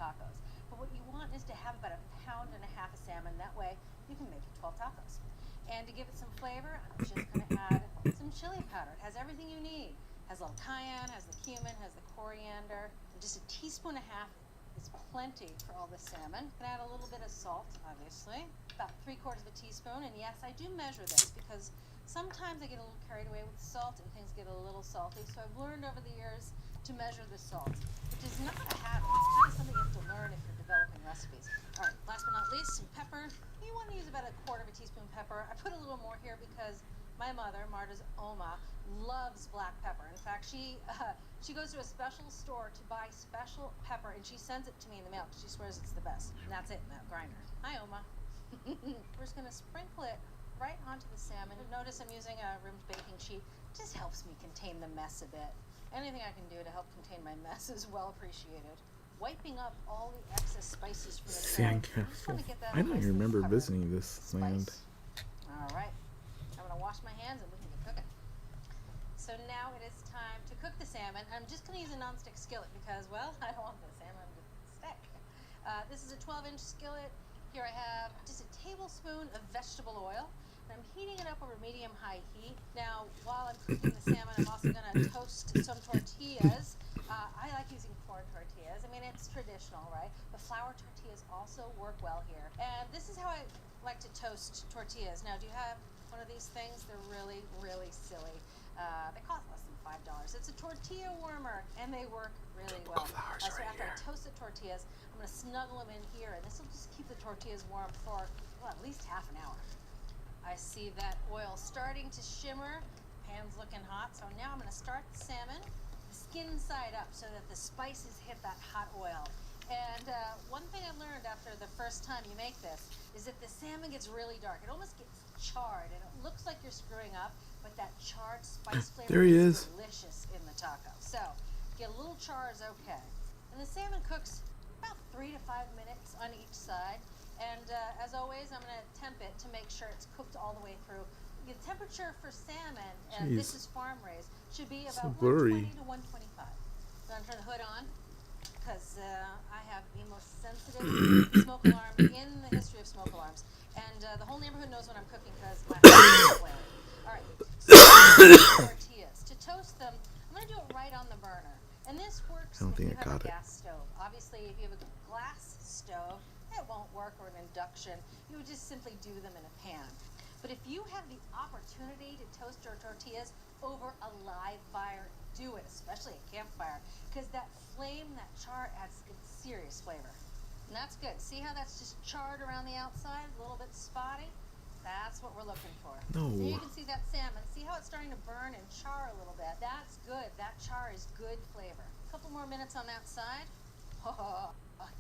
tacos. But what you want is to have about 1.5 pounds of salmon. That way you can make 12 tacos. And to give it some flavor, I'm just going to add some chili powder. It has everything you need. It has a little cayenne, has the cumin, has the coriander. And just 1.5 teaspoons is plenty for all the salmon. I'm going to add a little bit of salt, obviously. About 3/4 teaspoon. And yes, I do measure this because sometimes I get a little carried away with salt and things get a little salty. So I've learned over the years to measure the salt, which is not a habit. It's kind of something you have to learn if you're developing recipes. All right, last but not least, some pepper. You want to use about 1/4 teaspoon pepper. I put a little more here because my mother, Marta's Oma, loves black pepper. In fact, she goes to a special store to buy special pepper, and she sends it to me in the mail because she swears it's the best. And that's it, in that grinder. Hi, Oma. We're just going to sprinkle it right onto the salmon. Notice I'm using a rimmed baking sheet. It just helps me contain the mess a bit. Anything I can do to help contain my mess is well appreciated. Wiping up all the excess spices from the Sandcastle. I don't even remember visiting this land. All right. I'm going to wash my hands and we can get cooking. So now it is time to cook the salmon. I'm just going to use a nonstick skillet because, well, I don't want the salmon to stick. This is a 12-inch skillet. Here I have just 1 tablespoon of vegetable oil. And I'm heating it up over medium-high heat. Now, while I'm cooking the salmon, I'm also going to toast some tortillas. I like using corn tortillas. I mean, it's traditional, right? But flour tortillas also work well here. And this is how I like to toast tortillas. Now, do you have one of these things? They're really, really silly. They cost less than $5. It's a tortilla warmer, and they work really well. So after I toast the tortillas, I'm going to snuggle them in here, and this will just keep the tortillas warm for, well, at least half an hour. I see that oil starting to shimmer. Pan's looking hot, so now I'm going to start the salmon, the skin side up, so that the spices hit that hot oil. And one thing I learned after the first time you make this is that the salmon gets really dark. It almost gets charred, and it looks like you're screwing up, but that charred spice flavor is delicious in the taco. So get a little char is okay. And the salmon cooks about 3 to 5 minutes on each side. And as always, I'm going to temp it to make sure it's cooked all the way through. The temperature for salmon, and this is farm raised, should be about 120 to 125. So I'm going to turn the hood on because I have the most sensitive smoke alarm in the history of smoke alarms. And the whole neighborhood knows when I'm cooking because my house is flaring. All right, so tortillas. To toast them, I'm going to do it right on the burner. And this works if you have a gas stove. Obviously, if you have a glass stove, it won't work, or an induction. You would just simply do them in a pan. But if you have the opportunity to toast your tortillas over a live fire, do it, especially a campfire, because that flame, that char adds serious flavor. And that's good. See how that's just charred around the outside, a little bit spotty? That's what we're looking for. No. So you can see that salmon. See how it's starting to burn and char a little bit? That's good. That char is good flavor. A couple more minutes on that side. Oh,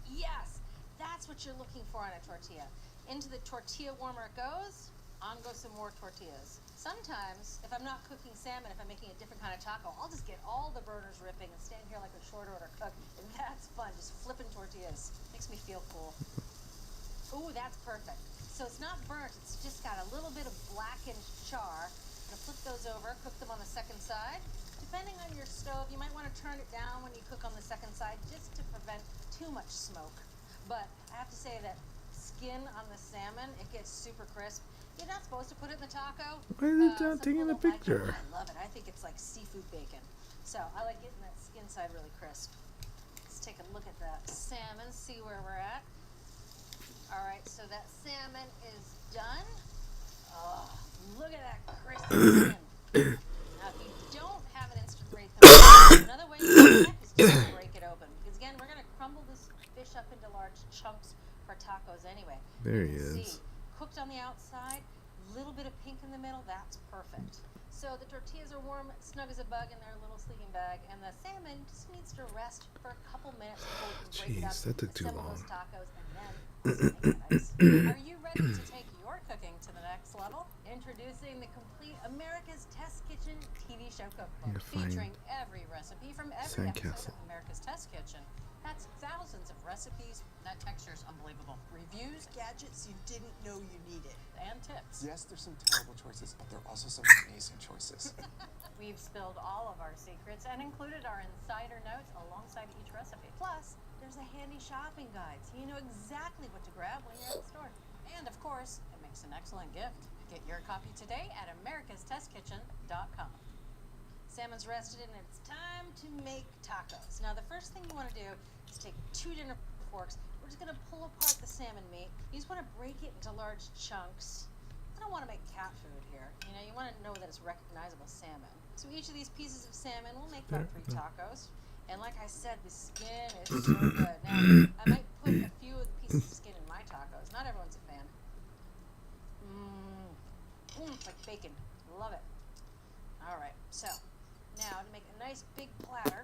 yes! That's what you're looking for on a tortilla. Into the tortilla warmer it goes. On goes some more tortillas. Sometimes, if I'm not cooking salmon, if I'm making a different kind of taco, I'll just get all the burners ripping and stand here like a short order cook. And that's fun, just flipping tortillas. Makes me feel cool. Ooh, that's perfect. So it's not burnt, it's just got a little bit of blackened char. I'm gonna flip those over, cook them on the second side. Depending on your stove, you might want to turn it down when you cook on the second side just to prevent too much smoke. But I have to say that skin on the salmon, it gets super crisp. You're not supposed to put it in the taco. Why is it not taking a picture? I love it. I think it's like seafood bacon. So I like getting that skin side really crisp. Let's take a look at that salmon, see where we're at. All right, so that salmon is done. Oh, look at that crisp skin. Now, if you don't have an instant rate thermometer, another way you can do that is just break it open. Because again, we're going to crumble this fish up into large chunks for tacos anyway. There he is. Cooked on the outside, little bit of pink in the middle, that's perfect. So the tortillas are warm, snug as a bug in their little sleeping bag, and the salmon just needs to rest for a couple minutes before we can break it up. That took too long. Those tacos, and then are you ready to take your cooking to the next level? Introducing the complete America's Test Kitchen TV show cookbook, featuring every recipe from every episode of America's Test Kitchen. That's thousands of recipes. That texture's unbelievable. Reviews, gadgets you didn't know you needed, and tips. Yes, there's some terrible choices, but there are also some amazing choices. We've spilled all of our secrets and included our insider notes alongside each recipe. Plus, there's there's a handy shopping guide so you know exactly what to grab when you're at the store. And of course, it makes an excellent gift. Get your copy today at americastestkitchen.com. Salmon's rested and it's time to make tacos. Now the first thing you want to do is take 2 dinner forks. We're just going to pull apart the salmon meat. You just want to break it into large chunks. I don't want to make cat food here. You know, you want to know that it's recognizable salmon. So each of these pieces of salmon will make about 3 tacos. And like I said, the skin is so good. Now, I might put a few of the pieces of skin in my tacos. Not everyone's a fan. It's like bacon. Love it. All right, so now to make a nice big platter.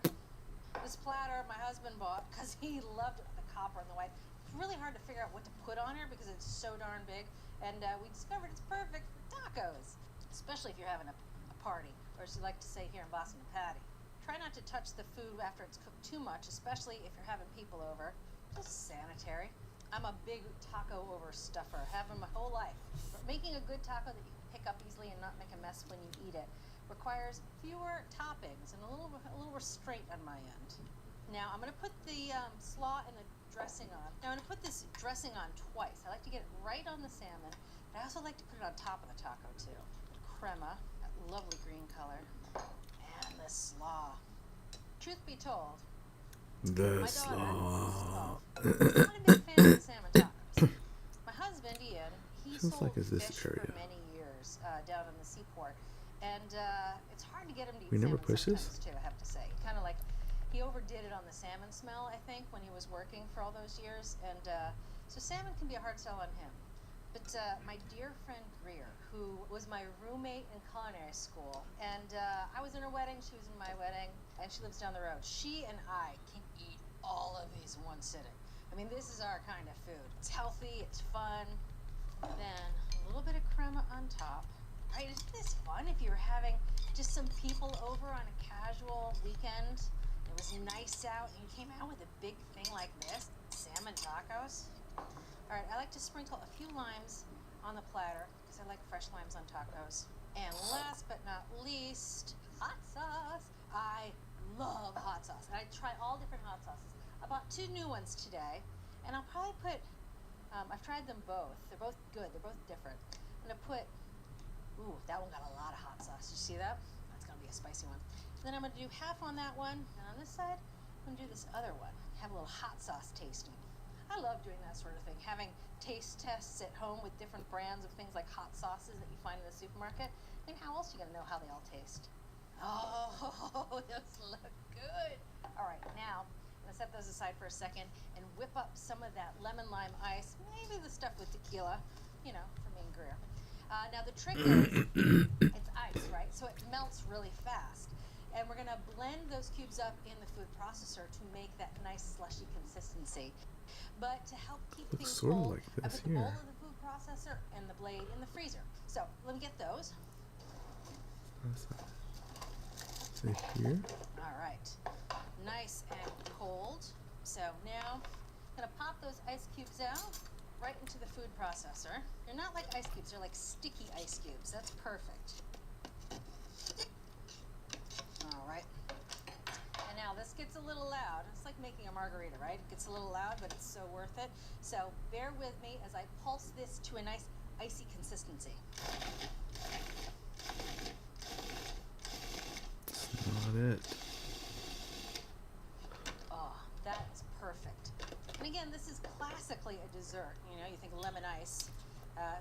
This platter my husband bought because he loved the copper and the white. It's really hard to figure out what to put on here because it's so darn big. And we discovered it's perfect for tacos, especially if you're having a party, or as you like to say here in Boston, a patty. Try not to touch the food after it's cooked too much, especially if you're having people over. Just sanitary. I'm a big taco overstuffer, have them my whole life. But making a good taco that you can pick up easily and not make a mess when you eat it requires fewer toppings and a little restraint on my end. Now I'm going to put the slaw and the dressing on. Now I'm going to put this dressing on twice. I like to get it right on the salmon, but I also like to put it on top of the taco too. Crema, that lovely green color, and the slaw. Truth be told, The my slaw. daughter, I'm not a big fan of the salmon tacos. My husband, Ian, he Feels sold like it's this fish area. for many years down in the seaport. And it's hard to get him to eat We never salmon push this? sometimes, too, I have to say. Kind of like, he overdid it on the salmon smell, I think, when he was working for all those years. And so salmon can be a hard sell on him. But my dear friend Greer, who was my roommate in culinary school, and I was in her wedding, she was in my wedding, and she lives down the road. She and I can eat all of these in one sitting. I mean, this is our kind of food. It's healthy, it's fun. Then a little bit of crema on top. Right, isn't this fun if you're having just some people over on a casual weekend? It was nice out and you came out with a big thing like this, salmon tacos. All right, I like to sprinkle a few limes on the platter because I like fresh limes on tacos. And last but not least, hot sauce. I love hot sauce. And I try all different hot sauces. I bought 2 new ones today, and I'll probably put, I've tried them both. They're both good, they're both different. I'm gonna put, ooh, that one got a lot of hot sauce. You see that? That's gonna be a spicy one. And then I'm gonna do half on that one, and on this side, I'm gonna do this other one. Have a little hot sauce tasting. I love doing that sort of thing, having taste tests at home with different brands of things like hot sauces that you find in the supermarket. I mean, how else are you gonna know how they all taste? Oh, those look good. All right, now I'm gonna set those aside for a second and whip up some of that lemon lime ice, maybe the stuff with tequila, you know, for me and Greer. Now the trick is, it's ice, right? So it melts really fast. And we're gonna blend those cubes up in the food processor to make that nice slushy consistency. But to help keep Looks things sort of cold, like I this put the bowl here. of the food processor and the blade in the freezer. So let me get those. So here. All right, nice and cold. So now I'm gonna pop those ice cubes out right into the food processor. They're not like ice cubes, they're like sticky ice cubes. That's perfect. All right. And now this gets a little loud. It's like making a margarita, right? It gets a little loud, but it's so worth it. So bear with me as I pulse this to a nice icy consistency. Not it. Oh, that is perfect. And again, this is classically a dessert. You know, you think lemon ice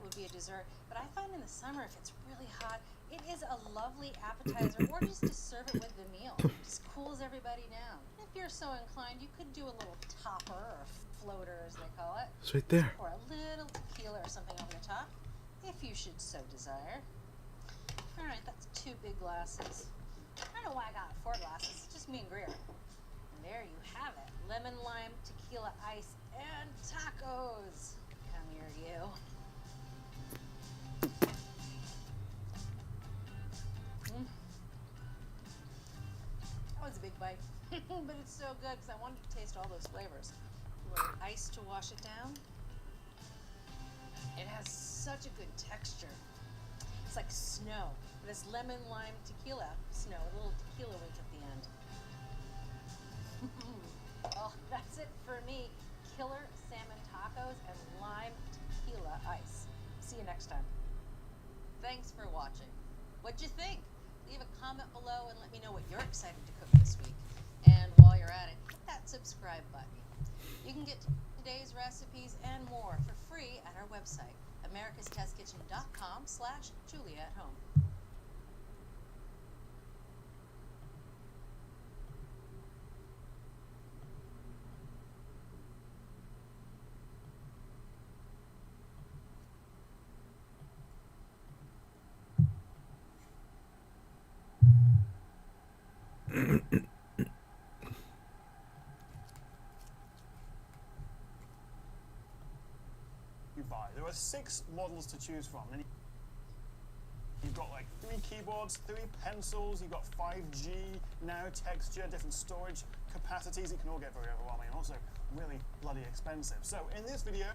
would be a dessert, but I find in the summer, if it's really hot, it is a lovely appetizer, or just to serve it with the meal. It just cools everybody down. If you're so inclined, you could do a little topper or floater, as they call it. It's right there. Or a little tequila or something over the top, if you should so desire. All right, that's 2 big glasses. I don't know why I got 4 glasses. It's just me and Greer. And there you have it. Lemon, lime, tequila, ice, and tacos. Come here, you. That was a big bite. But it's so good because I wanted to taste all those flavors. A little ice to wash it down. It has such a good texture. It's like snow, but it's lemon, lime, tequila snow, a little tequila wink at the end. Well, that's it for me. Killer salmon tacos and lime tequila ice. See you next time. Thanks for watching. What'd you think? Leave a comment below and let me know what you're excited to cook this week. And while you're at it, hit that subscribe button. You can get today's recipes and more for free at our website, americastestkitchen.com/JuliaAtHome. You buy. There are 6 models to choose from. Then you've got like 3 keyboards, 3 pencils, you've got 5G, now texture, different storage capacities. It can all get very overwhelming and also really bloody expensive. So in this video,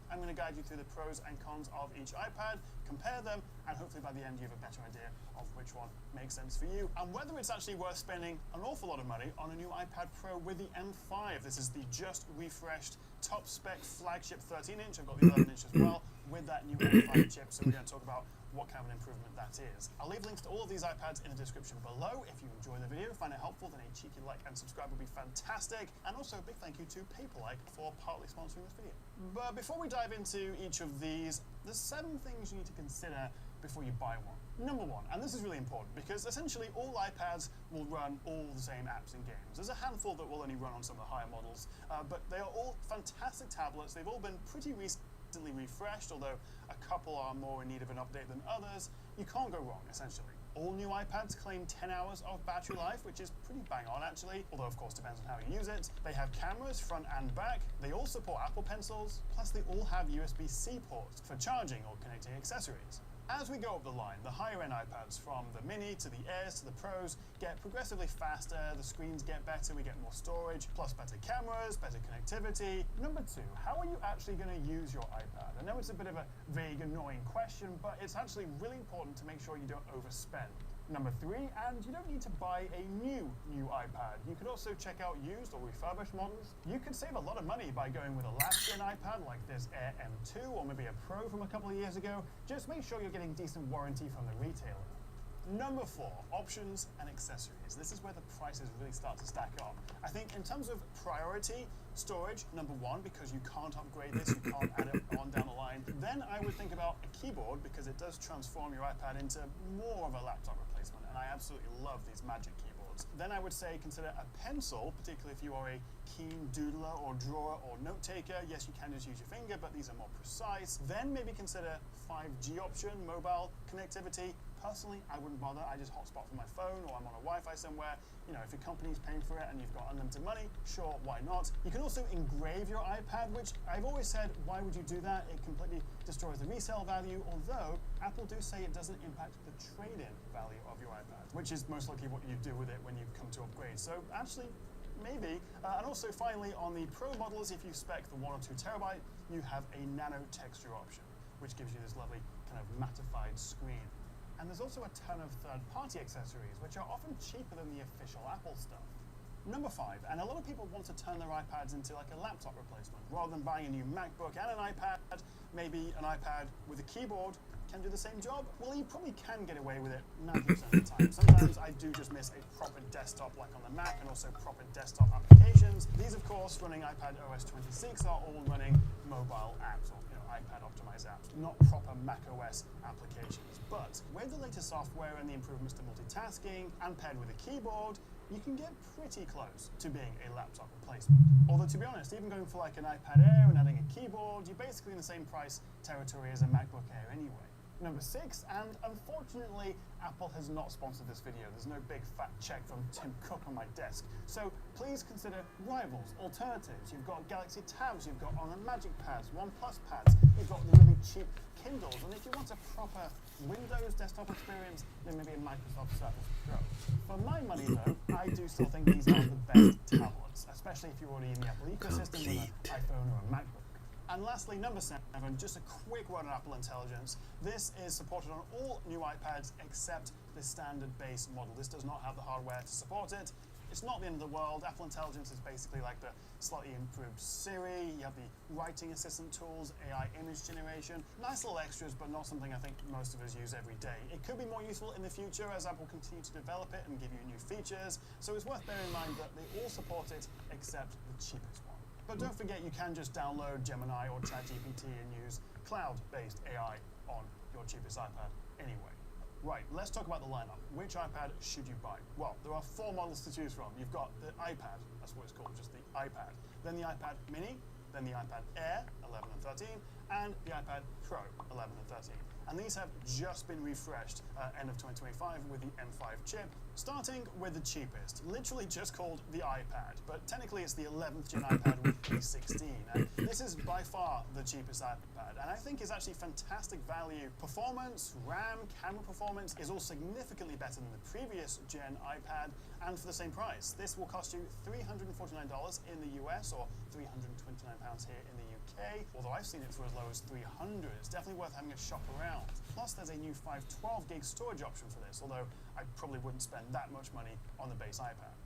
I'm going to guide you through the pros and cons of each iPad, compare them, and hopefully by the end you have a better idea of which one makes sense for you, and whether it's actually worth spending an awful lot of money on a new iPad Pro with the M5. This is the just refreshed top spec flagship 13-inch. I've got the 11-inch as well with that new M5 chip, so we're going to talk about what kind of an improvement that is. I'll leave links to all of these iPads in the description below. If you enjoy the video, find it helpful, then a cheeky like and subscribe would be fantastic. And also a big thank you to Paperlike for partly sponsoring this video. But before we dive into each of these, there's 7 things you need to consider before you buy one. Number 1, and this is really important because essentially all iPads will run all the same apps and games. There's a handful that will only run on some of the higher models, but they are all fantastic tablets. They've all been pretty recently refreshed, although a couple are more in need of an update than others. You can't go wrong, essentially. All new iPads claim 10 hours of battery life, which is pretty bang on actually, although of course depends on how you use it. They have cameras front and back. They all support Apple Pencils, plus they all have USB-C ports for charging or connecting accessories. As we go up the line, the higher end iPads, from the Mini to the Airs to the Pros, get progressively faster, the screens get better, we get more storage, plus better cameras, better connectivity. Number 2, how are you actually going to use your iPad? I know it's a bit of a vague, annoying question, but it's actually really important to make sure you don't overspend. Number 3, and you don't need to buy a new iPad. You could also check out used or refurbished models. You could save a lot of money by going with a last-gen iPad like this Air M2 or maybe a Pro from a couple of years ago. Just make sure you're getting decent warranty from the retailer. Number 4, options and accessories. This is where the prices really start to stack up. I think in terms of priority, storage, number 1, because you can't upgrade this, you can't add it on down the line. Then I would think about a keyboard because it does transform your iPad into more of a laptop replacement, and I absolutely love these Magic keyboards. Then I would say consider a pencil, particularly if you are a keen doodler or drawer or note taker. Yes, you can just use your finger, but these are more precise. Then maybe consider 5G option, mobile connectivity. Personally, I wouldn't bother. I just hotspot from my phone or I'm on a Wi-Fi somewhere. You know, if your company's paying for it and you've got unlimited money, sure, why not? You can also engrave your iPad, which I've always said, why would you do that? It completely destroys the resale value, although Apple do say it doesn't impact the trade-in value of your iPad, which is most likely what you do with it when you come to upgrade. So actually, maybe. And also finally, on the Pro models, if you spec the 1 or 2 terabyte, you have a nano texture option, which gives you this lovely kind of mattified screen. And there's also a ton of third-party accessories, which are often cheaper than the official Apple stuff. Number 5, and a lot of people want to turn their iPads into like a laptop replacement. Rather than buying a new MacBook and an iPad, maybe an iPad with a keyboard can do the same job. Well, you probably can get away with it 90% of the time. Sometimes I do just miss a proper desktop like on the Mac and also proper desktop applications. These, of course, running iPad OS 26 are all running mobile apps or iPad optimized apps, not proper Mac OS applications. But with the latest software and the improvements to multitasking and paired with a keyboard, you can get pretty close to being a laptop replacement. Although, to be honest, even going for like an iPad Air and adding a keyboard, you're basically in the same price territory as a MacBook Air anyway. Number 6, and unfortunately, Apple has not sponsored this video. There's no big fat check from Tim Cook on my desk. So please consider rivals, alternatives. You've got Galaxy Tabs, you've got Honor Magic Pads, OnePlus Pads, you've got the really cheap Kindles, and if you want a proper Windows desktop experience, then maybe a Microsoft Surface Pro. For my money though, I do still think these are the best tablets, especially if you're already in the Apple ecosystem with an iPhone or a MacBook. And lastly, number 7, just a quick word on Apple Intelligence. This is supported on all new iPads except the standard base model. This does not have the hardware to support it. It's not the end of the world. Apple Intelligence is basically like the slightly improved Siri. You have the writing assistant tools, AI image generation. Nice little extras, but not something I think most of us use every day. It could be more useful in the future as Apple continue to develop it and give you new features. So it's worth bearing in mind that they all support it except the cheapest one. But don't forget you can just download Gemini or ChatGPT and use cloud-based AI on your cheapest iPad anyway. Right, let's talk about the lineup. Which iPad should you buy? Well, there are 4 models to choose from. You've got the iPad, that's what it's called, just the iPad. Then the iPad Mini, then the iPad Air, 11 and 13, and the iPad Pro, 11 and 13. And these have just been refreshed end of 2025 with the M5 chip, starting with the cheapest, literally just called the iPad, but technically it's the 11th gen iPad with A16. And this is by far the cheapest iPad, and I think is actually fantastic value. Performance, RAM, camera performance is all significantly better than the previous gen iPad, and for the same price. This will cost you $349 in the US or £329 here in the UK, although I've seen it for as low as $300. It's definitely worth having a shop around. Plus there's a new 512 gig storage option for this, although I probably wouldn't spend that much money on the base iPad.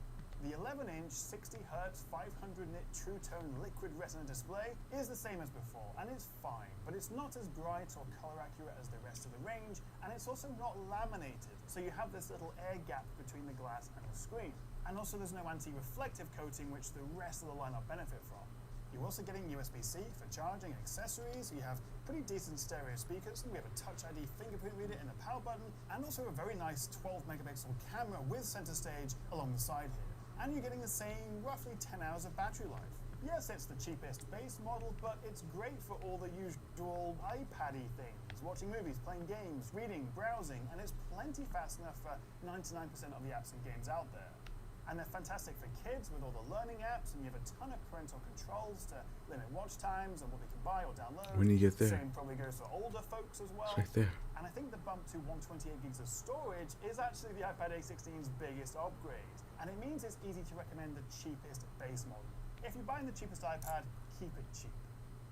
The 11-inch 60Hz 500-nit True Tone liquid retina display is the same as before, and it's fine, but it's not as bright or color accurate as the rest of the range, and it's also not laminated, so you have this little air gap between the glass and the screen. And also there's no anti-reflective coating, which the rest of the lineup benefit from. You're also getting USB-C for charging and accessories. You have pretty decent stereo speakers. We have a Touch ID fingerprint reader in the power button, and also a very nice 12-megapixel camera with center stage along the side here. And you're getting the same roughly 10 hours of battery life. Yes, it's the cheapest base model, but it's great for all the usual iPad-y things. Watching movies, playing games, reading, browsing, and it's plenty fast enough for 99% of the apps and games out there. And they're fantastic for kids with all the learning apps, and you have a ton of parental controls to limit watch times and what they can buy or download. When you get there. Same probably goes for older folks as well. It's right there. And I think the bump to 128 gigs of storage is actually the iPad A16's biggest upgrade. And it means it's easy to recommend the cheapest base model. If you're buying the cheapest iPad, keep it cheap.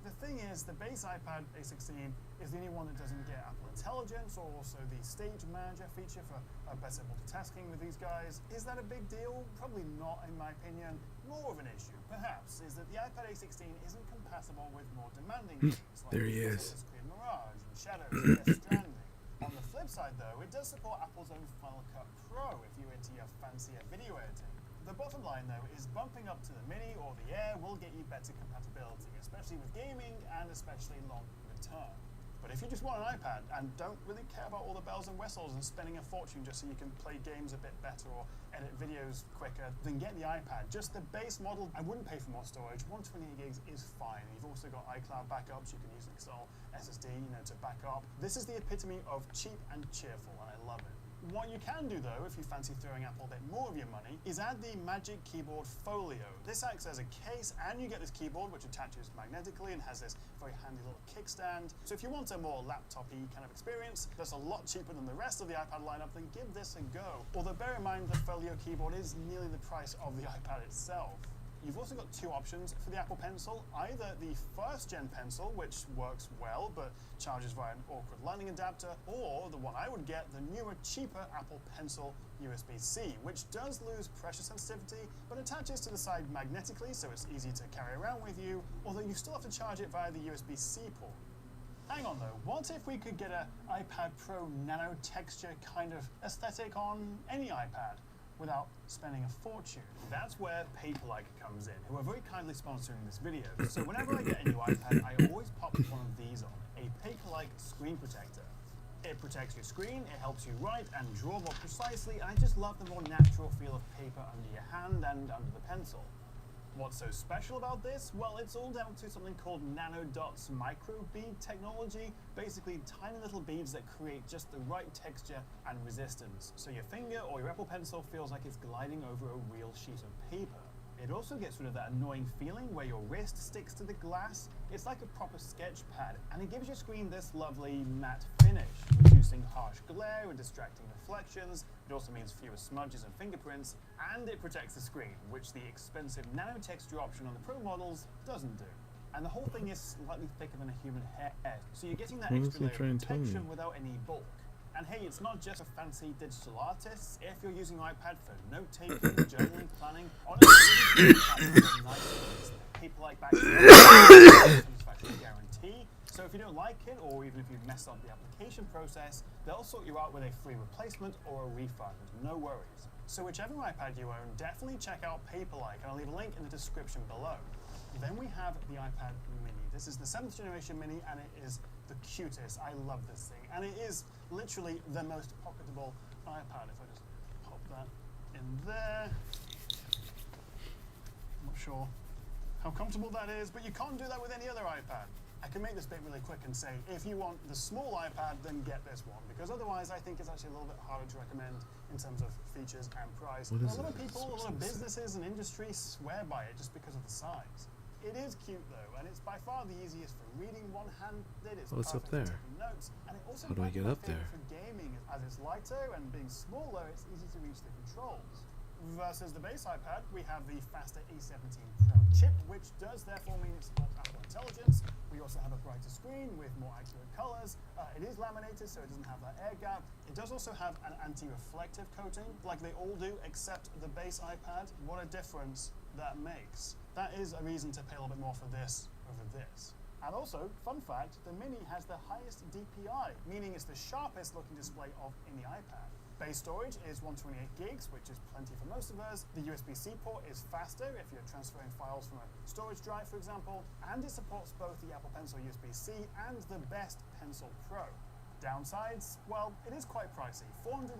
The thing is, the base iPad A16 is the only one that doesn't get Apple Intelligence or also the Stage Manager feature for better multitasking with these guys. Is that a big deal? Probably not, in my opinion. More of an issue, perhaps, is that the iPad A16 isn't compatible with more demanding games like There he is. Assassin's Creed Mirage and Shadows and Death Stranding. On the flip side, though, it does support Apple's own Final Cut Pro if you're into your fancier video editing. The bottom line, though, is bumping up to the Mini or the Air will get you better compatibility, especially with gaming and especially longer term. But if you just want an iPad and don't really care about all the bells and whistles and spending a fortune just so you can play games a bit better or edit videos quicker, then get the iPad. Just the base model, I wouldn't pay for more storage. 128 gigs is fine. You've also got iCloud backups. You can use an external SSD, to back up. This is the epitome of cheap and cheerful, and I love it. What you can do, though, if you fancy throwing Apple a bit more of your money, is add the Magic Keyboard Folio. This acts as a case, and you get this keyboard, which attaches magnetically and has this very handy little kickstand. So if you want a more laptop-y kind of experience that's a lot cheaper than the rest of the iPad lineup, then give this a go. Although bear in mind the Folio keyboard is nearly the price of the iPad itself. You've also got 2 options for the Apple Pencil, either the first-gen Pencil, which works well but charges via an awkward lightning adapter, or the one I would get, the newer, cheaper Apple Pencil USB-C, which does lose pressure sensitivity but attaches to the side magnetically, so it's easy to carry around with you, although you still have to charge it via the USB-C port. Hang on though, what if we could get an iPad Pro nano texture kind of aesthetic on any iPad without spending a fortune? That's where Paperlike comes in, who are very kindly sponsoring this video. So whenever I get a new iPad, I always pop one of these on, a Paperlike screen protector. It protects your screen, it helps you write and draw more precisely, and I just love the more natural feel of paper under your hand and under the pencil. What's so special about this? Well, it's all down to something called nanodots microbead technology, basically tiny little beads that create just the right texture and resistance, so your finger or your Apple Pencil feels like it's gliding over a real sheet of paper. It also gets rid of that annoying feeling where your wrist sticks to the glass. It's like a proper sketch pad, and it gives your screen this lovely matte finish, reducing harsh glare and distracting reflections. It also means fewer smudges and fingerprints, and it protects the screen, which the expensive nano texture option on the Pro models doesn't do. And the whole thing is slightly thicker than a human hair, so you're getting that What was extra he layer trying of to tell me? protection without any bulk. And hey, it's not just for fancy digital artists. If you're using your iPad for note-taking, journaling, planning, honestly, nice people like back satisfaction guarantee. So if you don't like it, or even if you've messed up the application process, they'll sort you out with a free replacement or a refund. No worries. So whichever iPad you own, definitely check out Paperlike, and I'll leave a link in the description below. Then we have the iPad Mini. This is the 7th generation Mini, and it is the cutest. I love this thing, and it is literally the most pocketable iPad. If I just pop that in there, I'm not sure how comfortable that is, but you can't do that with any other iPad. I can make this bit really quick and say, if you want the small iPad, then get this one, because otherwise I think it's actually a little bit harder to recommend in terms of features and price. What is A lot of it? people, a lot of businesses and industries swear by it just because of the size. It is cute though, and it's by far the easiest for reading one-handed. It's What's up perfect for there? taking notes, and it also How do I might get be my up there? favorite for gaming, as it's lighter and being smaller, it's easy to reach the controls. Versus the base iPad, we have the faster A17 Pro chip, which does therefore mean it supports Apple Intelligence. We also have a brighter screen with more accurate colors. It is laminated, so it doesn't have that air gap. It does also have an anti-reflective coating, like they all do, except the base iPad. What a difference that makes. That is a reason to pay a little bit more for this over this. And also, fun fact, the Mini has the highest DPI, meaning it's the sharpest looking display of any iPad. Base storage is 128 gigs, which is plenty for most of us. The USB-C port is faster if you're transferring files from a storage drive, for example, and it supports both the Apple Pencil USB-C and the best Pencil Pro. Downsides? Well, it is quite pricey. £499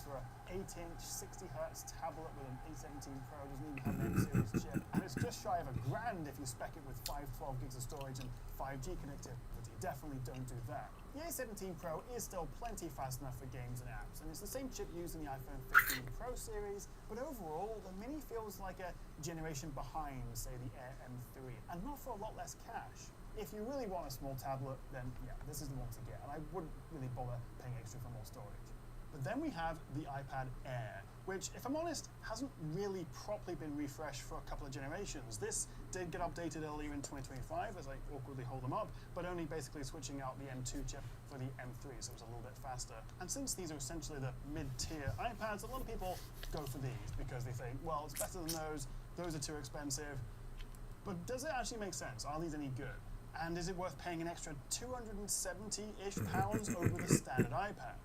for an 8-inch 60Hz tablet with an A17 Pro, doesn't even have an M-series chip, and it's just shy of £1,000 if you spec it with 512 gigs of storage and 5G connectivity. Definitely don't do that. The A17 Pro is still plenty fast enough for games and apps, and it's the same chip used in the iPhone 15 Pro series, but overall, the Mini feels like a generation behind, say, the Air M3, and not for a lot less cash. If you really want a small tablet, then yeah, this is the one to get, and I wouldn't really bother paying extra for more storage. But then we have the iPad Air, which, if I'm honest, hasn't really properly been refreshed for a couple of generations. This did get updated earlier in 2025 as I awkwardly hold them up, but only basically switching out the M2 chip for the M3, so it was a little bit faster. And since these are essentially the mid-tier iPads, a lot of people go for these because they think, well, it's better than those are too expensive. But does it actually make sense? Are these any good? And is it worth paying an extra 270-ish pounds over the standard iPad?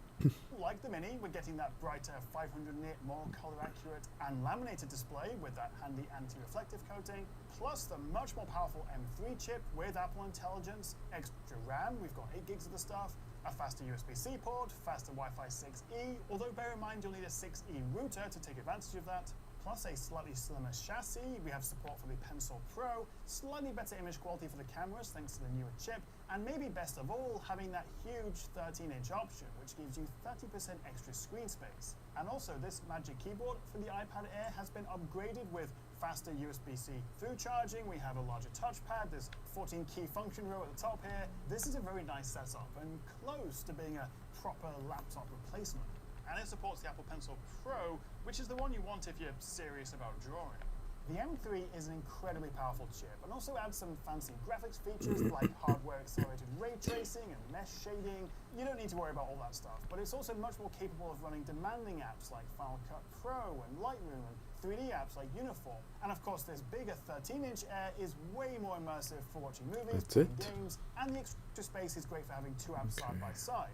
Like the Mini, we're getting that brighter 500 nit, more color accurate and laminated display with that handy anti-reflective coating, plus the much more powerful M3 chip with Apple Intelligence, extra RAM, we've got 8 gigs of the stuff, a faster USB-C port, faster Wi-Fi 6E, although bear in mind you'll need a 6E router to take advantage of that, plus a slightly slimmer chassis. We have support for the Pencil Pro, slightly better image quality for the cameras thanks to the newer chip, and maybe best of all, having that huge 13-inch option, which gives you 30% extra screen space. And also, this Magic Keyboard for the iPad Air has been upgraded with faster USB-C through charging. We have a larger touchpad, there's 14-key function row at the top here. This is a very nice setup and close to being a proper laptop replacement. And it supports the Apple Pencil Pro, which is the one you want if you're serious about drawing. The M3 is an incredibly powerful chip and also adds some fancy graphics features like hardware accelerated ray tracing and mesh shading. You don't need to worry about all that stuff, but it's also much more capable of running demanding apps like Final Cut Pro and Lightroom and 3D apps like Uniform. And of course, this bigger 13-inch Air is way more immersive for watching movies, playing games, and the extra space is great for having 2 apps side by side.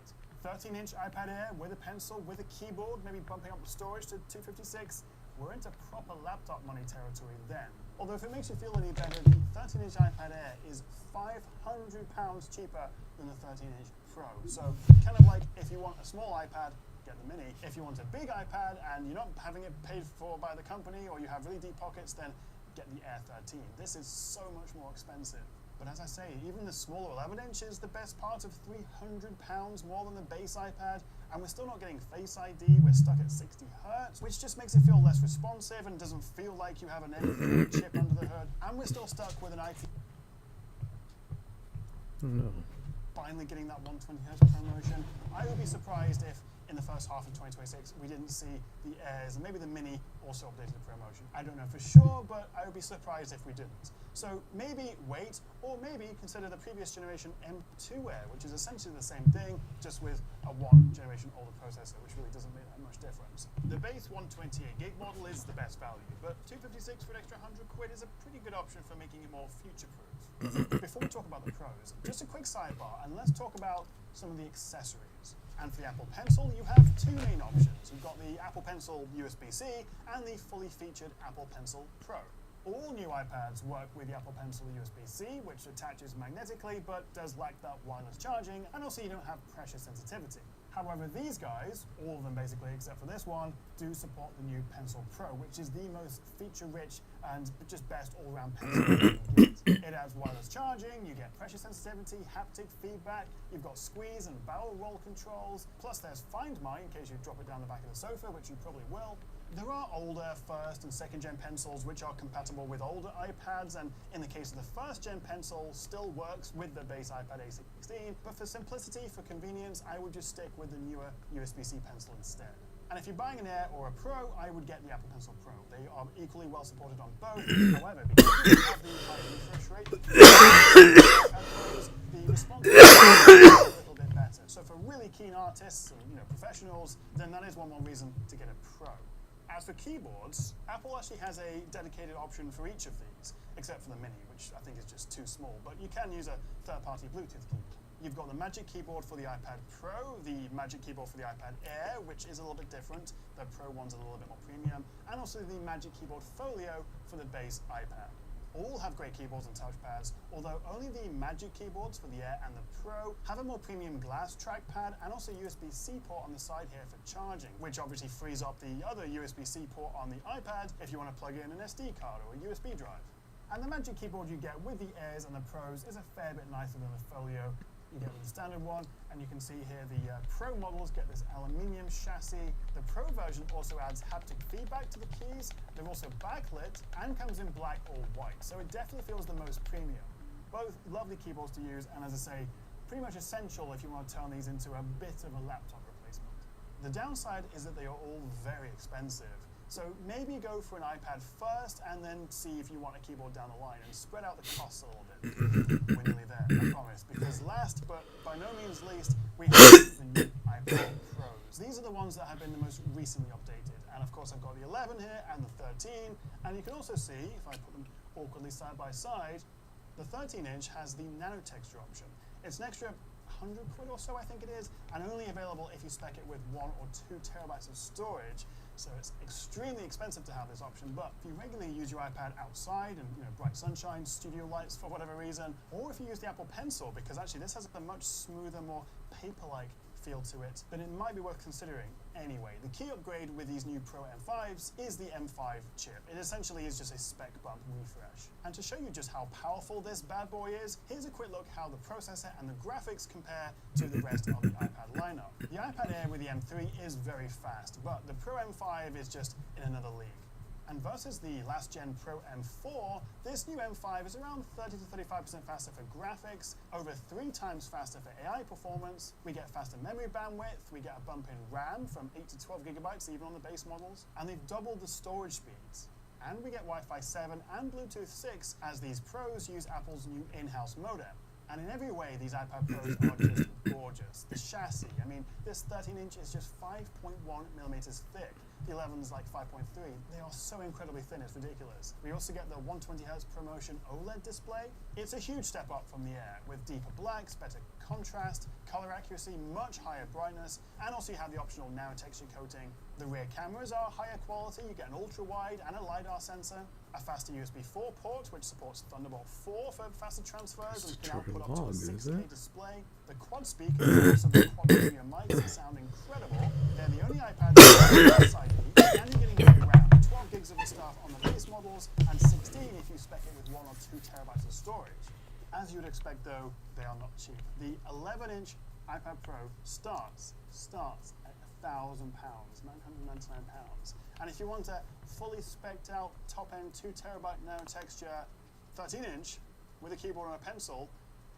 13-inch iPad Air with a pencil, with a keyboard, maybe bumping up the storage to 256. We're into proper laptop money territory then. Although if it makes you feel any better, the 13-inch iPad Air is £500 cheaper than the 13-inch Pro. So kind of like if you want a small iPad, get the Mini. If you want a big iPad and you're not having it paid for by the company or you have really deep pockets, then get the Air 13. This is so much more expensive. But as I say, even the smaller 11-inch is the best part of £300 more than the base iPad, and we're still not getting Face ID, we're stuck at 60 Hz, which just makes it feel less responsive and doesn't feel like you have an M3 chip under the hood, and we're still stuck with an IT. No. Finally getting that 120 Hz promotion. I would be surprised if in the first half of 2026 we didn't see the Airs and maybe the Mini also updated the ProMotion. I don't know for sure, but I would be surprised if we didn't. So maybe wait, or maybe consider the previous generation M2 Air, which is essentially the same thing, just with a 1 generation older processor, which really doesn't make that much difference. The base 128GB model is the best value, but 256 for an extra 100 quid is a pretty good option for making it more future-proof. Before we talk about the pros, just a quick sidebar, and let's talk about some of the accessories. And for the Apple Pencil, you have two main options. You've got the Apple Pencil USB-C and the fully featured Apple Pencil Pro. All new iPads work with the Apple Pencil USB-C, which attaches magnetically but does lack that wireless charging, and also you don't have pressure sensitivity. However, these guys, all of them basically except for this one, do support the new Pencil Pro, which is the most feature-rich and just best all-around pencil you can get. It has wireless charging, you get pressure sensitivity, haptic feedback, you've got squeeze and barrel roll controls, plus there's Find My in case you drop it down the back of the sofa, which you probably will. There are older first and second gen pencils which are compatible with older iPads, and in the case of the first gen pencil, still works with the base iPad A16, but for simplicity, for convenience, I would just stick with the newer USB-C pencil instead. And if you're buying an Air or a Pro, I would get the Apple Pencil Pro. They are equally well supported on both. However, because you have the higher refresh rate, the response is a little bit better. So for really keen artists and professionals, then that is one more reason to get a Pro. As for keyboards, Apple actually has a dedicated option for each of these, except for the Mini, which I think is just too small, but you can use a third-party Bluetooth keyboard. You've got the Magic Keyboard for the iPad Pro, the Magic Keyboard for the iPad Air, which is a little bit different. The Pro one's a little bit more premium, and also the Magic Keyboard Folio for the base iPad. All have great keyboards and touchpads, although only the Magic Keyboards for the Air and the Pro have a more premium glass trackpad and also USB-C port on the side here for charging, which obviously frees up the other USB-C port on the iPad if you want to plug in an SD card or a USB drive. And the Magic Keyboard you get with the Airs and the Pros is a fair bit nicer than the Folio. You get the standard one, and you can see here the Pro models get this aluminium chassis. The Pro version also adds haptic feedback to the keys. They're also backlit and comes in black or white, so it definitely feels the most premium. Both lovely keyboards to use, and as I say, pretty much essential if you want to turn these into a bit of a laptop replacement. The downside is that they are all very expensive. So maybe go for an iPad first and then see if you want a keyboard down the line and spread out the costs a little bit. We're nearly there, I promise. Because last, but by no means least, we have the new iPad Pros. These are the ones that have been the most recently updated. And of course I've got the 11 here and the 13. And you can also see, if I put them awkwardly side by side, the 13-inch has the nano texture option. It's an extra 100 quid or so, I think it is, and only available if you spec it with 1 or 2 terabytes of storage. So it's extremely expensive to have this option, but if you regularly use your iPad outside and bright sunshine, studio lights for whatever reason, or if you use the Apple Pencil, because actually this has a much smoother, more paper-like feel to it, then it might be worth considering anyway. The key upgrade with these new Pro M5s is the M5 chip. It essentially is just a spec bump refresh. And to show you just how powerful this bad boy is, here's a quick look how the processor and the graphics compare to the rest of the iPad lineup. The iPad Air with the M3 is very fast, but the Pro M5 is just in another league. And versus the last gen Pro M4, this new M5 is around 30 to 35% faster for graphics, over 3 times faster for AI performance. We get faster memory bandwidth, we get a bump in RAM from 8 to 12 gigabytes even on the base models, and they've doubled the storage speeds. And we get Wi-Fi 7 and Bluetooth 6 as these Pros use Apple's new in-house modem. And in every way, these iPad Pros are just gorgeous. The chassis, I mean, this 13-inch is just 5.1 millimeters thick. The 11's like 5.3. They are so incredibly thin, it's ridiculous. We also get the 120Hz ProMotion OLED display. It's a huge step up from the Air, with deeper blacks, better contrast, color accuracy, much higher brightness, and also you have the optional nano texture coating. The rear cameras are higher quality. You get an ultra-wide and a LiDAR sensor, a faster USB 4 port, which supports Thunderbolt 4 for faster transfers and can output up to a 6K display. The quad speakers, also the quad premium mics, sound incredible. They're the only iPad that has SID, and you're getting new RAM, 12 gigs of the stuff on the base models, and 16 if you spec it with 1 or 2 terabytes of storage. As you would expect though, they are not cheap. The 11-inch iPad Pro starts at £1,000, £999. And if you want a fully spec'd out top-end 2 terabyte nano texture 13-inch with a keyboard and a pencil,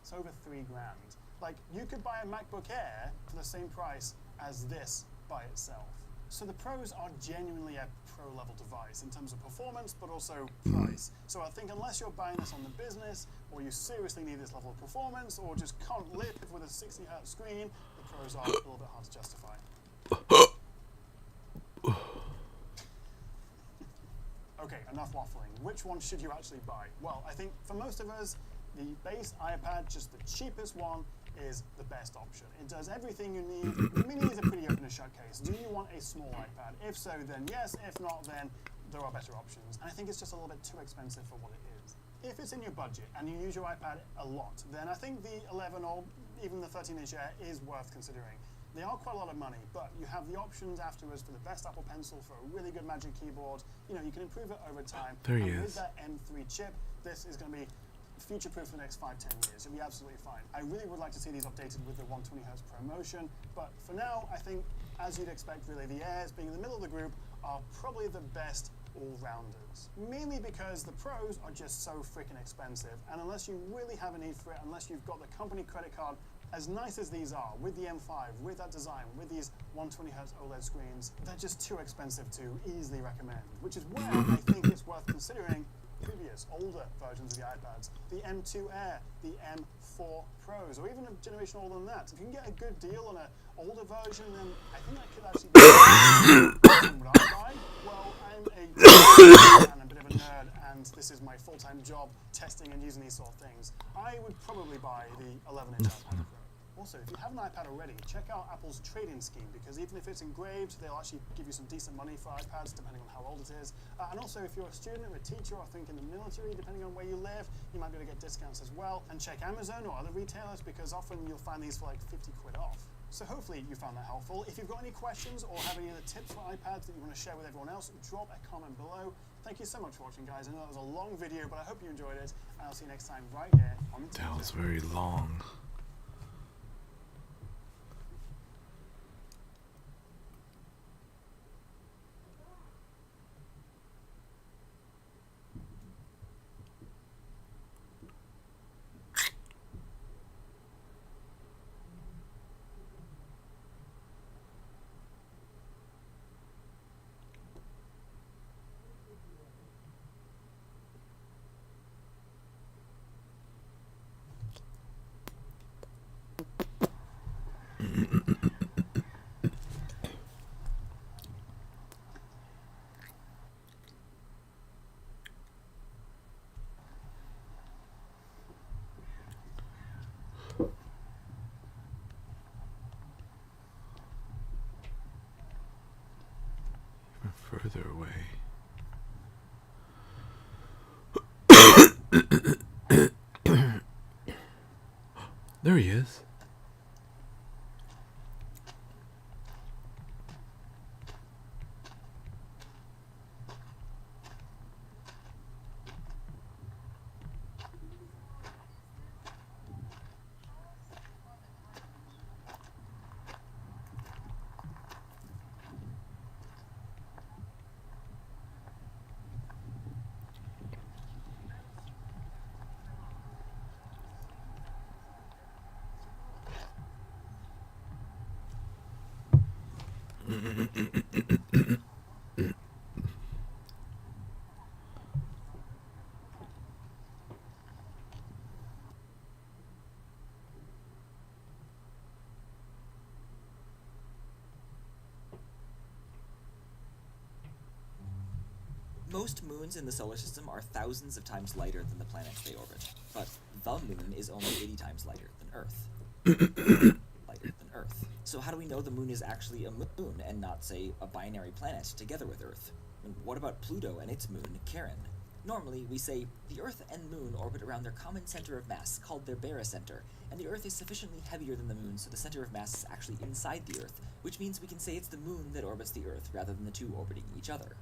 it's over £3 grand. Like, you could buy a MacBook Air for the same price as this by itself. So the Pros are genuinely a pro-level device in terms of performance, but also price. So I think unless you're buying this on the business, or you seriously need this level of performance, or just can't live with a 60Hz screen, the Pros are a little bit hard to justify. Okay, enough waffling. Which one should you actually buy? Well, I think for most of us, the base iPad, just the cheapest one, is the best option. It does everything you need. The Mini is a pretty open and shut case. Do you want a small iPad? If so, then yes. If not, then there are better options. And I think it's just a little bit too expensive for what it is. If it's in your budget and you use your iPad a lot, then I think the 11 or even the 13-inch Air is worth considering. They are quite a lot of money, but you have the options afterwards for the best Apple Pencil, for a really good Magic Keyboard. You know, you can improve it over time. There he and is. with that M3 chip, this is going to be future-proof for the next 5-10 years. It'll be absolutely fine. I really would like to see these updated with the 120Hz ProMotion, but for now, I think, as you'd expect, really, the Airs, being in the middle of the group, are probably the best all-rounders. Mainly because the Pros are just so freaking expensive, and unless you really have a need for it, unless you've got the company credit card, as nice as these are, with the M5, with that design, with these 120Hz OLED screens, they're just too expensive to easily recommend, which is where I think it's worth considering previous, older versions of the iPads, the M2 Air, the M4 Pros, or even a generation older than that. If you can get a good deal on an older version, then I think that could actually be what I buy. Well, I'm a bit of a nerd, and this is my full-time job, testing and using these sort of things. I would probably buy the 11-inch iPad Pro. Also, if you have an iPad already, check out Apple's trade-in scheme, because even if it's engraved, they'll actually give you some decent money for iPads, depending on how old it is. And also, if you're a student or a teacher, or think in the military, depending on where you live, you might be able to get discounts as well. And check Amazon or other retailers, because often you'll find these for like 50 quid off. So hopefully you found that helpful. If you've got any questions or have any other tips for iPads that you want to share with everyone else, drop a comment below. Thank you so much for watching, guys. I know that was a long video, but I hope you enjoyed it. And I'll see you next time right here on the That was very long. Further away. There he is. Most moons in the solar system are thousands of times lighter than the planets they orbit, but the moon is only 80 times lighter than Earth. So how do we know the moon is actually a moon and not, say, a binary planet together with Earth? And what about Pluto and its moon, Charon? Normally, we say the Earth and Moon orbit around their common center of mass, called their barycenter, and the Earth is sufficiently heavier than the Moon, so the center of mass is actually inside the Earth, which means we can say it's the Moon that orbits the Earth rather than the two orbiting each other.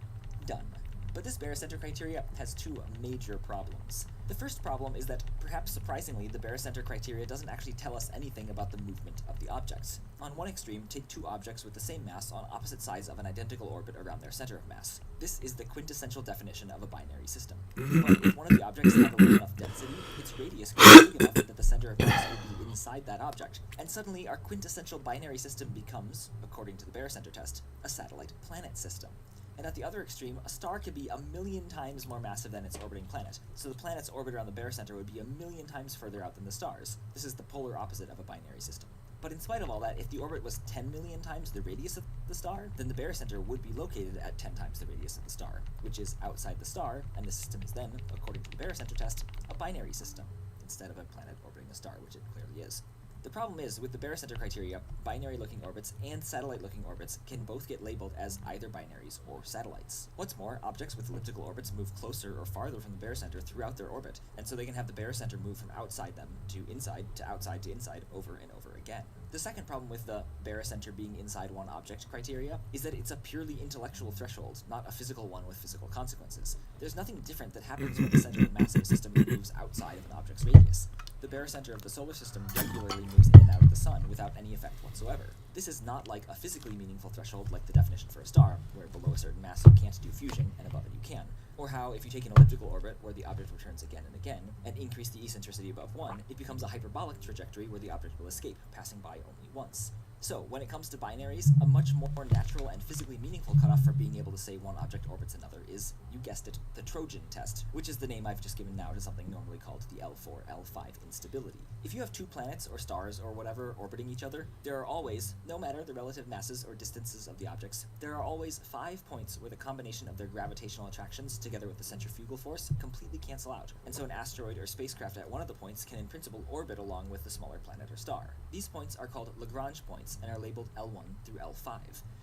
Done. But this barycenter criteria has two major problems. The first problem is that, perhaps surprisingly, the barycenter criteria doesn't actually tell us anything about the movement of the objects. On one extreme, take two objects with the same mass on opposite sides of an identical orbit around their center of mass. This is the quintessential definition of a binary system. But if one of the objects had a low enough density, its radius could be big enough that the center of mass would be in inside that object, and suddenly our quintessential binary system becomes, according to the barycenter test, a satellite planet system. And at the other extreme, a star could be 1,000,000 times more massive than its orbiting planet, so the planet's orbit around the barycenter would be 1,000,000 times further out than the star's. This is the polar opposite of a binary system. But in spite of all that, if the orbit was 10,000,000 times the radius of the star, then the barycenter would be located at 10 times the radius of the star, which is outside the star, and the system is then, according to the barycenter test, a binary system, instead of a planet orbiting a star, which it clearly is. The problem is, with the barycenter criteria, binary-looking orbits and satellite-looking orbits can both get labeled as either binaries or satellites. What's more, objects with elliptical orbits move closer or farther from the barycenter throughout their orbit, and so they can have the barycenter move from outside them to inside to outside to inside over and over again. The second problem with the barycenter being inside one object criteria is that it's a purely intellectual threshold, not a physical one with physical consequences. There's nothing different that happens when the center of mass of a system moves outside of an object's radius. The barycenter of the solar system regularly moves in and out of the sun without any effect whatsoever. This is not like a physically meaningful threshold like the definition for a star, where below a certain mass you can't do fusion and above it you can, or how if you take an elliptical orbit where the object returns again and again, and increase the eccentricity above 1, it becomes a hyperbolic trajectory where the object will escape, passing by only once. So, when it comes to binaries, a much more natural and physically meaningful cutoff for being able to say one object orbits another is, you guessed it, the Trojan test, which is the name I've just given now to something normally called the L4-L5 instability. If you have two planets or stars or whatever orbiting each other, there are always, no matter the relative masses or distances of the objects, there are always 5 points where the combination of their gravitational attractions together with the centrifugal force completely cancel out, and so an asteroid or spacecraft at one of the points can in principle orbit along with the smaller planet or star. These points are called Lagrange points and are labeled L1 through L5.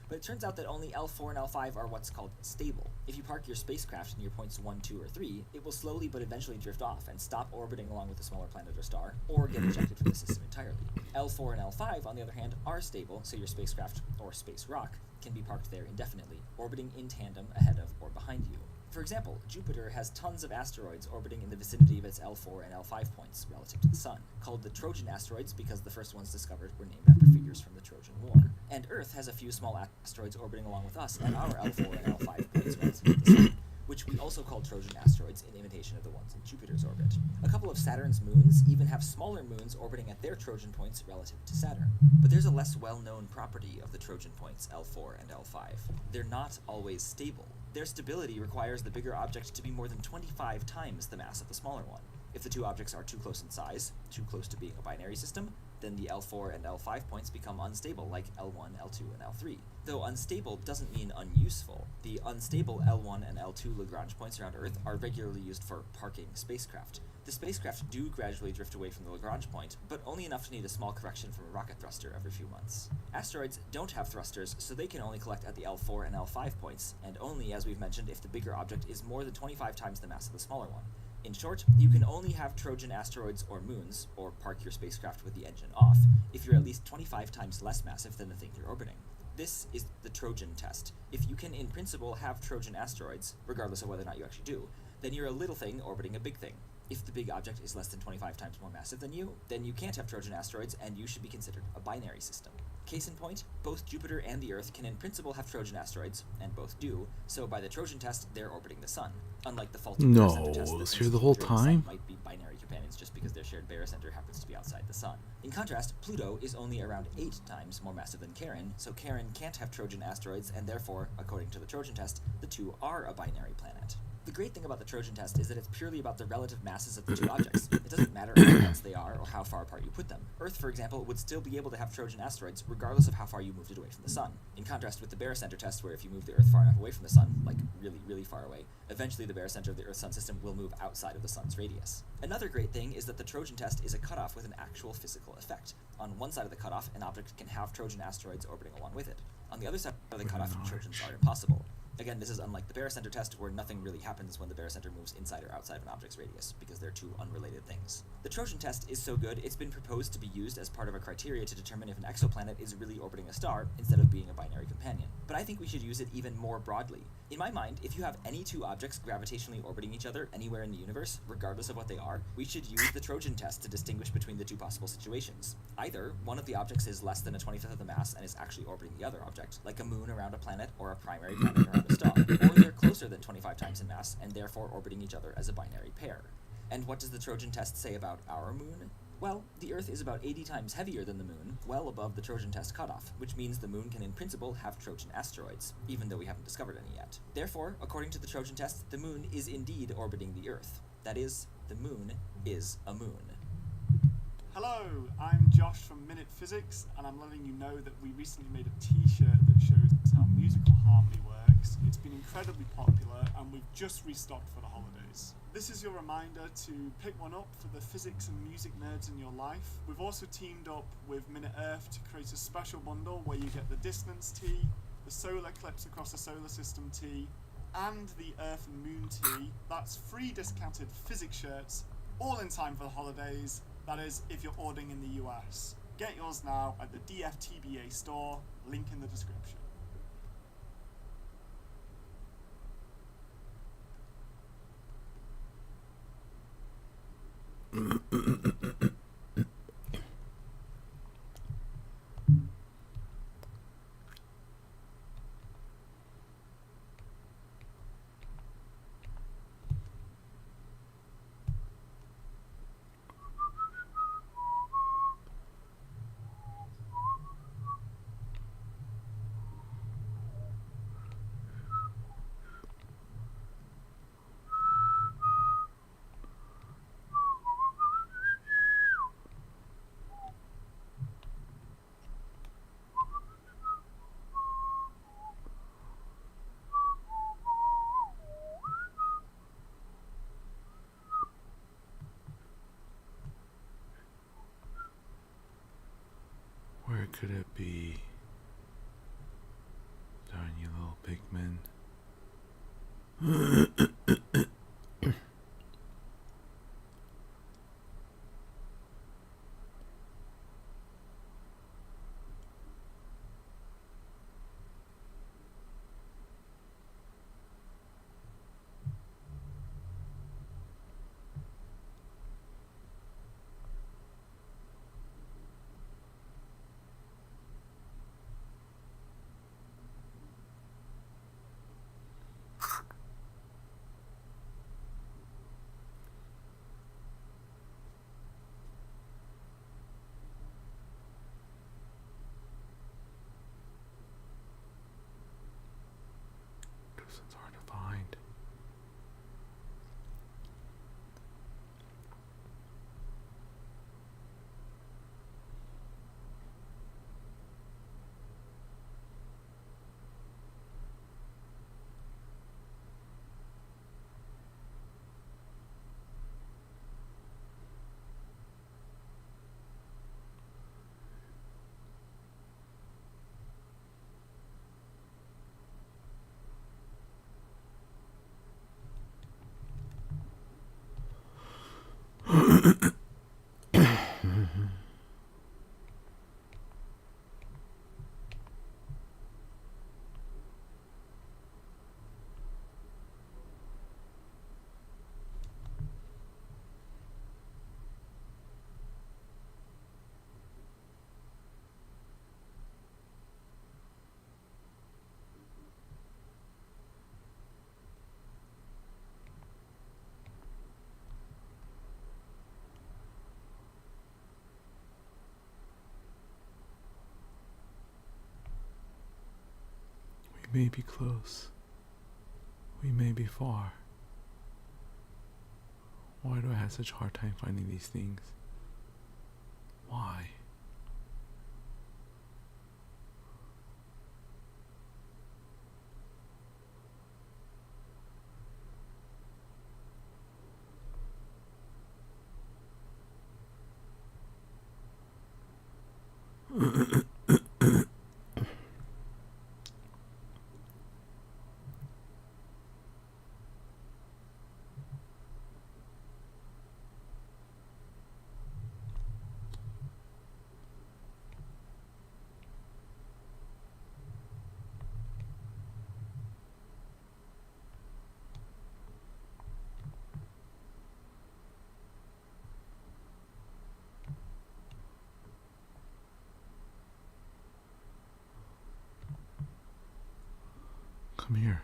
But it turns out that only L4 and L5 are what's called stable. If you park your spacecraft near points 1, 2, or 3, it will slowly but eventually drift off and stop orbiting along with the smaller planet or star, or get ejected from the system entirely. L4 and L5, on the other hand, are stable, so your spacecraft, or space rock, can be parked there indefinitely, orbiting in tandem ahead of or behind you. For example, Jupiter has tons of asteroids orbiting in the vicinity of its L4 and L5 points relative to the Sun, called the Trojan asteroids because the first ones discovered were named after figures from the Trojan War. And Earth has a few small asteroids orbiting along with us at our L4 and L5 points relative to the Sun, which we also call Trojan asteroids in imitation of the ones in Jupiter's orbit. A couple of Saturn's moons even have smaller moons orbiting at their Trojan points relative to Saturn. But there's a less well-known property of the Trojan points L4 and L5. They're not always stable. Their stability requires the bigger object to be more than 25 times the mass of the smaller one. If the two objects are too close in size, too close to being a binary system, then the L4 and L5 points become unstable like L1, L2, and L3. Though unstable doesn't mean unuseful. The unstable L1 and L2 Lagrange points around Earth are regularly used for parking spacecraft. The spacecraft do gradually drift away from the Lagrange point, but only enough to need a small correction from a rocket thruster every few months. Asteroids don't have thrusters, so they can only collect at the L4 and L5 points, and only, as we've mentioned, if the bigger object is more than 25 times the mass of the smaller one. In short, you can only have Trojan asteroids or moons, or park your spacecraft with the engine off, if you're at least 25 times less massive than the thing you're orbiting. This is the Trojan test. If you can, in principle, have Trojan asteroids, regardless of whether or not you actually do, then you're a little thing orbiting a big thing. If the big object is less than 25 times more massive than you, then you can't have Trojan asteroids, and you should be considered a binary system. Case in point, both Jupiter and the Earth can in principle have Trojan asteroids, and both do, so by the Trojan test, they're orbiting the Sun. Unlike the faulty barycenter test, No, that here the whole Jupiter and the Sun time. might be binary companions just because their shared barycenter happens to be outside the Sun. In contrast, Pluto is only around 8 times more massive than Charon, so Charon can't have Trojan asteroids, and therefore, according to the Trojan test, the two are a binary planet. The great thing about the Trojan test is that it's purely about the relative masses of the two objects. It doesn't matter how dense they are or how far apart you put them. Earth, for example, would still be able to have Trojan asteroids regardless of how far you moved it away from the Sun. In contrast with the barycenter test, where if you move the Earth far enough away from the Sun, like really, really far away, eventually the barycenter of the Earth-Sun system will move outside of the Sun's radius. Another great thing is that the Trojan test is a cutoff with an actual physical effect. On one side of the cutoff, an object can have Trojan asteroids orbiting along with it. On the other side of the cutoff, Trojans are impossible. Again, this is unlike the barycenter test, where nothing really happens when the barycenter moves inside or outside of an object's radius, because they're two unrelated things. The Trojan test is so good, it's been proposed to be used as part of a criteria to determine if an exoplanet is really orbiting a star, instead of being a binary companion. But I think we should use it even more broadly. In my mind, if you have any two objects gravitationally orbiting each other anywhere in the universe, regardless of what they are, we should use the Trojan test to distinguish between the two possible situations. Either one of the objects is less than a 25th of the mass and is actually orbiting the other object, like a moon around a planet or a primary planet around a star, or they're closer than 25 times in mass and therefore orbiting each other as a binary pair. And what does the Trojan test say about our moon? Well, the Earth is about 80 times heavier than the Moon, well above the Trojan test cutoff, which means the Moon can in principle have Trojan asteroids, even though we haven't discovered any yet. Therefore, according to the Trojan test, the Moon is indeed orbiting the Earth. That is, the Moon is a moon. Hello, I'm Josh from Minute Physics, and I'm letting you know that we recently made a t-shirt that shows how musical harmony works. It's been incredibly popular, and we've just restocked for the holidays. This is your reminder to pick one up for the physics and music nerds in your life. We've also teamed up with Minute Earth to create a special bundle where you get the distance tee, the solar eclipse across the solar system tee, and the Earth and Moon tee. That's 3 discounted physics shirts, all in time for the holidays. That is, if you're ordering in the US. Get yours now at the DFTBA store, link in the description. Where could it be? Darn you little pigmen. It's hard to find. We may be close. We may be far. Why do I have such a hard time finding these things? Why? Come here.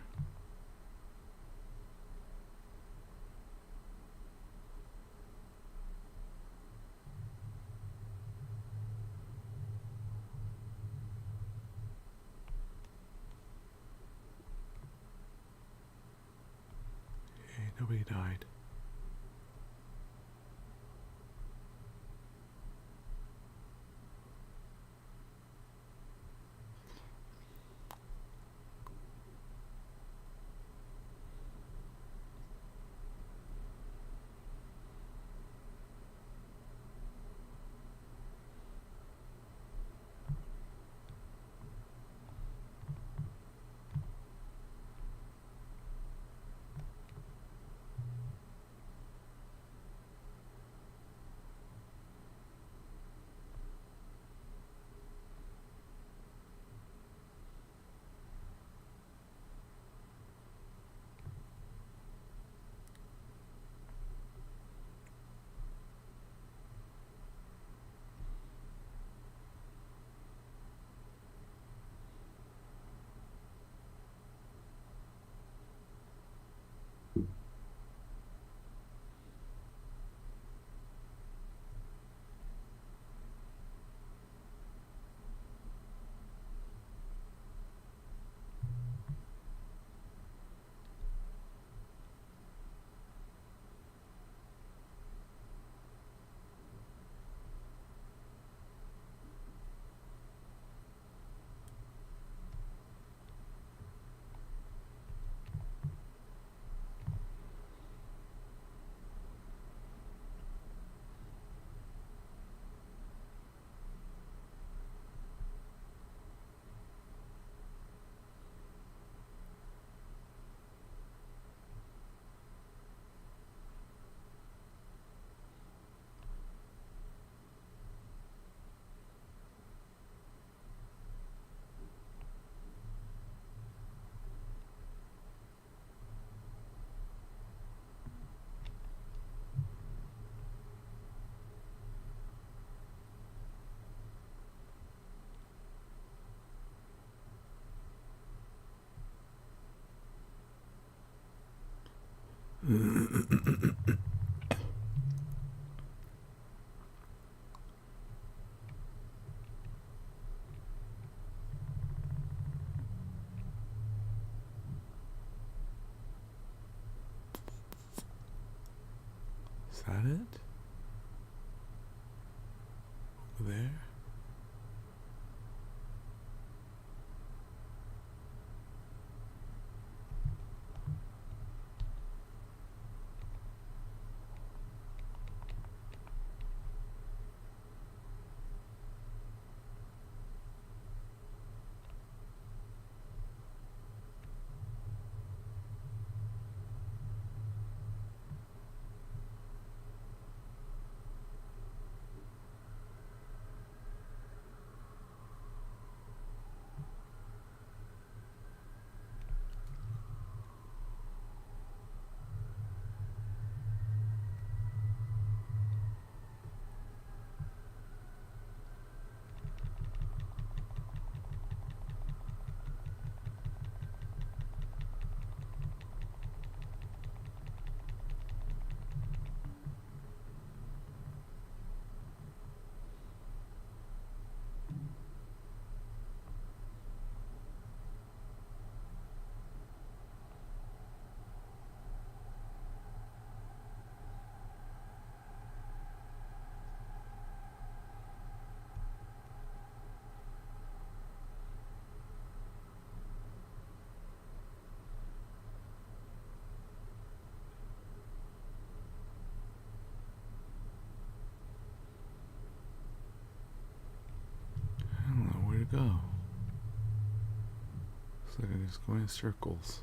Nobody died. Is that it? Over there? I don't know where to go. Looks like I'm just going in circles.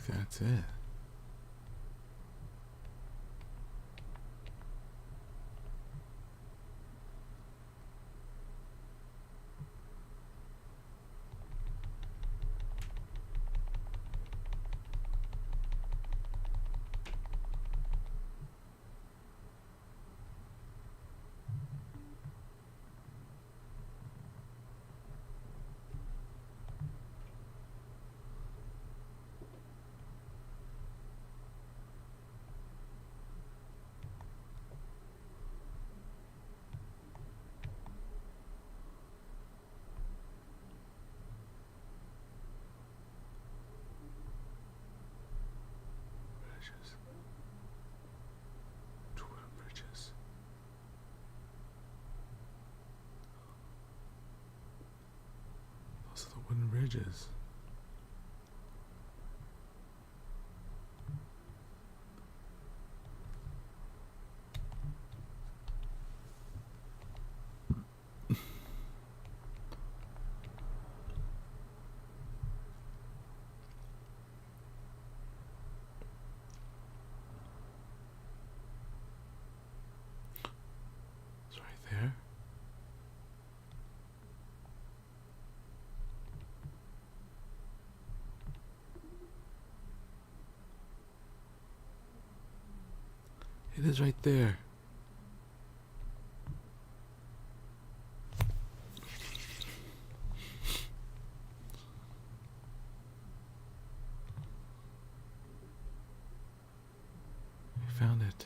think that's it. Bridges. Two wooden bridges. Those are the wooden bridges. It's right there. It is right there. We found it.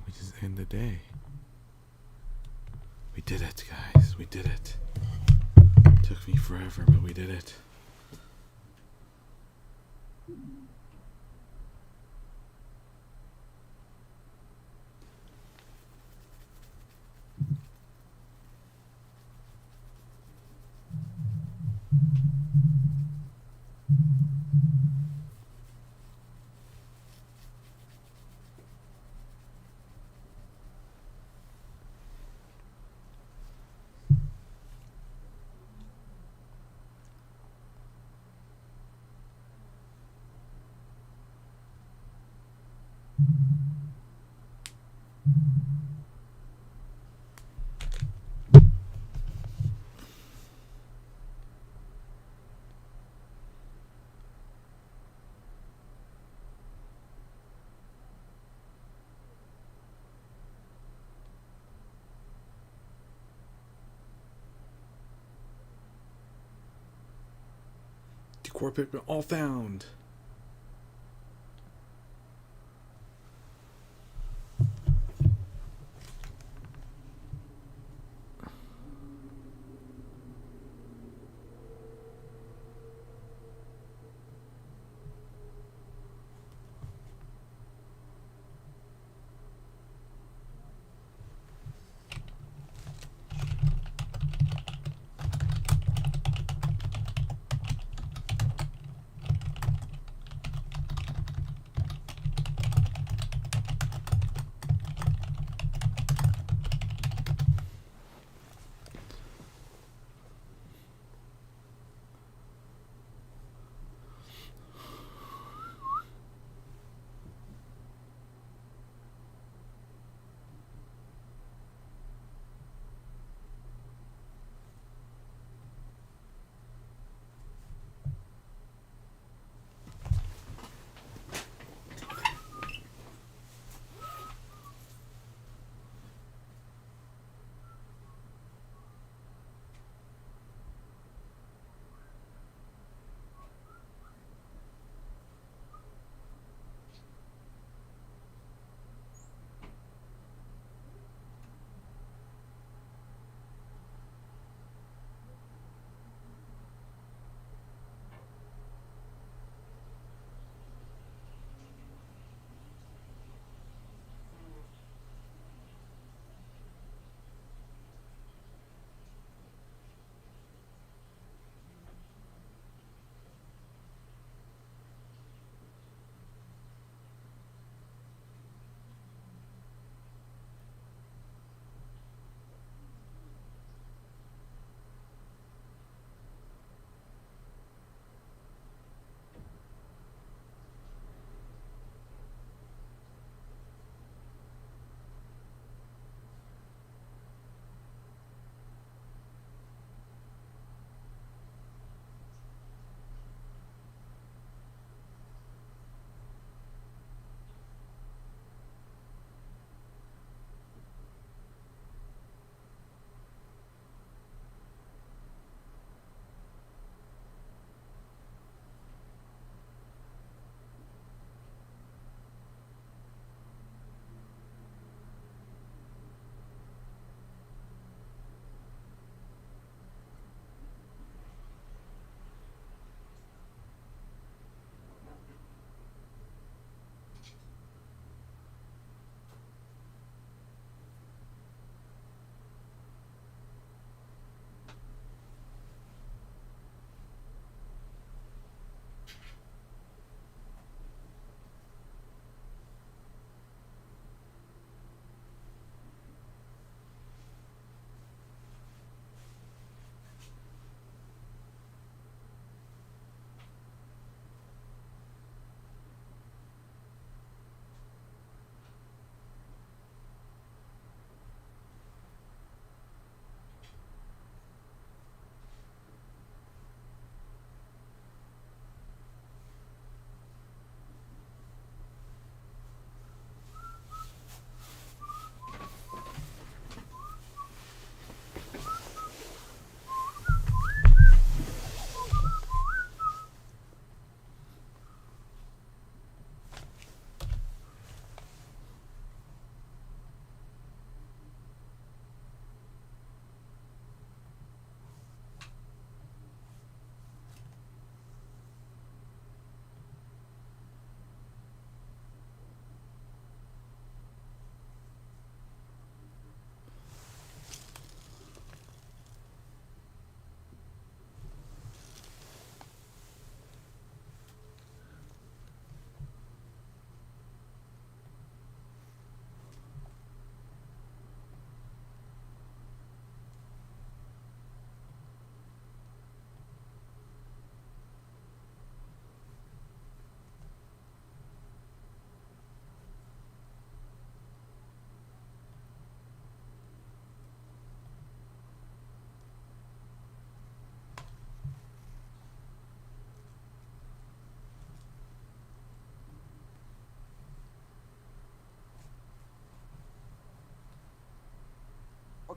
We just end the day. We did it, guys. We did it. Took me forever, but we did it. Decor equipment all found.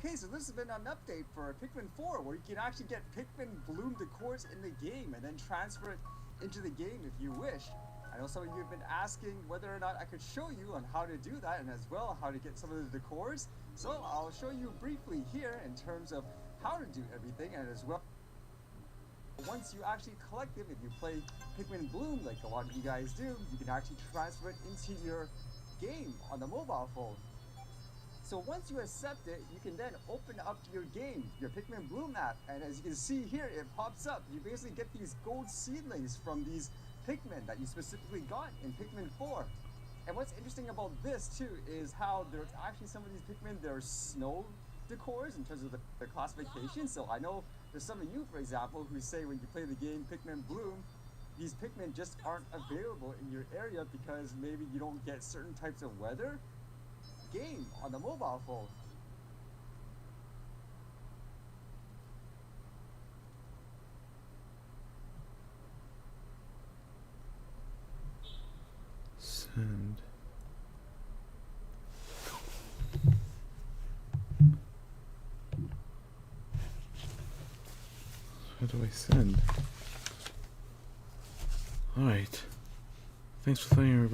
Okay, so this has been an update for Pikmin 4, where you can actually get Pikmin Bloom decors in the game and then transfer it into the game if you wish. I know some of you have been asking whether or not I could show you on how to do that, and as well how to get some of the decors. So I'll show you briefly here in terms of how to do everything, and as well once you actually collect them, if you play Pikmin Bloom like a lot of you guys do, you can actually transfer it into your game on the mobile phone. So once you accept it, you can then open up your game, your Pikmin Bloom app, and as you can see here, it pops up. You basically get these gold seedlings from these Pikmin that you specifically got in Pikmin 4. And what's interesting about this too is how there's actually some of these Pikmin, there are snow decors in terms of the classification. So I know there's some of you, for example, who say when you play the game Pikmin Bloom, these Pikmin just aren't available in your area because maybe you don't get certain types of weather game on the mobile phone. Send. How do I send? Alright. Thanks for playing, everybody.